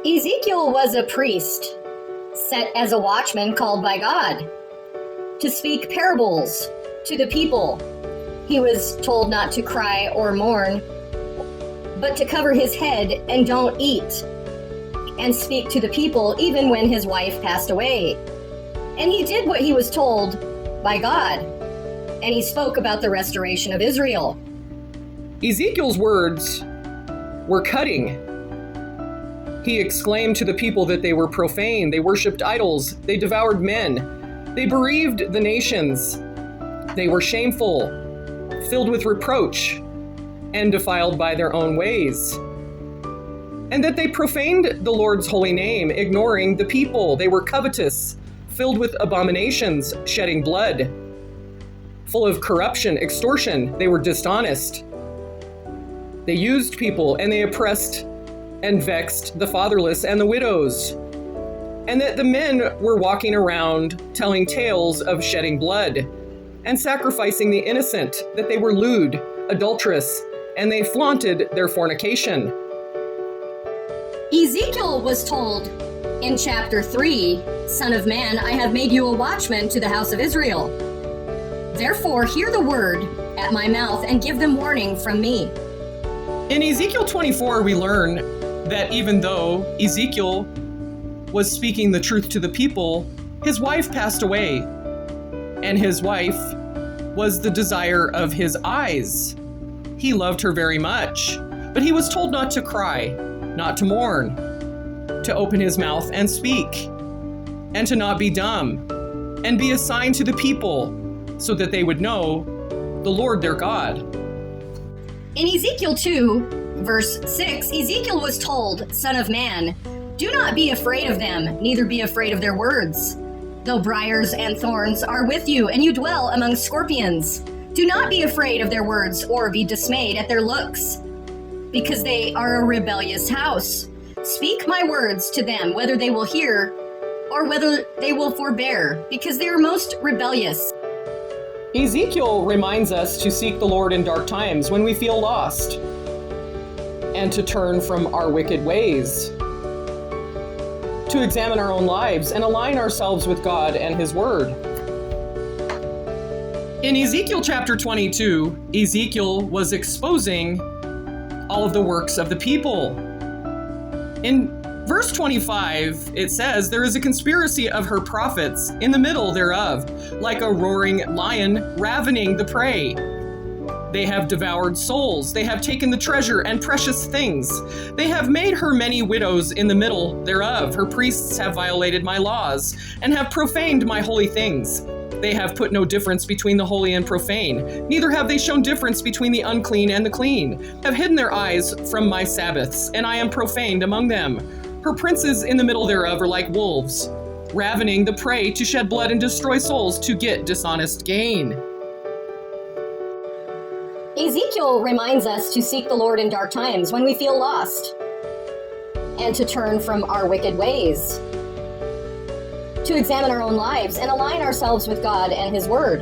Ezekiel was a priest, set as a watchman called by God to speak parables to the people. He was told not to cry or mourn, but to cover his head and don't eat, and speak to the people even when his wife passed away. And he did what he was told by God, and he spoke about the restoration of Israel. Ezekiel's words were cutting. He exclaimed to the people that they were profane, they worshipped idols, they devoured men, they bereaved the nations, they were shameful, filled with reproach, and defiled by their own ways. And that they profaned the Lord's holy name, ignoring the people. They were covetous, filled with abominations, shedding blood, full of corruption, extortion. They were dishonest. They used people, and they oppressed and vexed the fatherless and the widows. And that the men were walking around telling tales of shedding blood and sacrificing the innocent, that they were lewd, adulterous, and they flaunted their fornication. Ezekiel was told in chapter 3, Son of man, I have made you a watchman to the house of Israel. Therefore, hear the word at my mouth and give them warning from me. In Ezekiel 24, we learn that even though Ezekiel was speaking the truth to the people, his wife passed away, and his wife was the desire of his eyes. He loved her very much, but he was told not to cry, not to mourn, to open his mouth and speak, and to not be dumb, and be a sign to the people so that they would know the Lord their God. In Ezekiel 2, verse 6, Ezekiel was told, Son of man, do not be afraid of them, neither be afraid of their words. Though briars and thorns are with you, and you dwell among scorpions, do not be afraid of their words or be dismayed at their looks, because they are a rebellious house. Speak my words to them, whether they will hear or whether they will forbear, because they are most rebellious. Ezekiel reminds us to seek the Lord in dark times when we feel lost, and to turn from our wicked ways, to examine our own lives and align ourselves with God and His Word. In Ezekiel chapter 22, Ezekiel was exposing all of the works of the people. In verse 25, it says, there is a conspiracy of her prophets in the middle thereof, like a roaring lion ravening the prey. They have devoured souls. They have taken the treasure and precious things. They have made her many widows in the middle thereof. Her priests have violated my laws and have profaned my holy things. They have put no difference between the holy and profane. Neither have they shown difference between the unclean and the clean. Have hidden their eyes from my Sabbaths, and I am profaned among them. Her princes in the middle thereof are like wolves, ravening the prey to shed blood and destroy souls to get dishonest gain. Ezekiel reminds us to seek the Lord in dark times when we feel lost, and to turn from our wicked ways, to examine our own lives and align ourselves with God and His Word.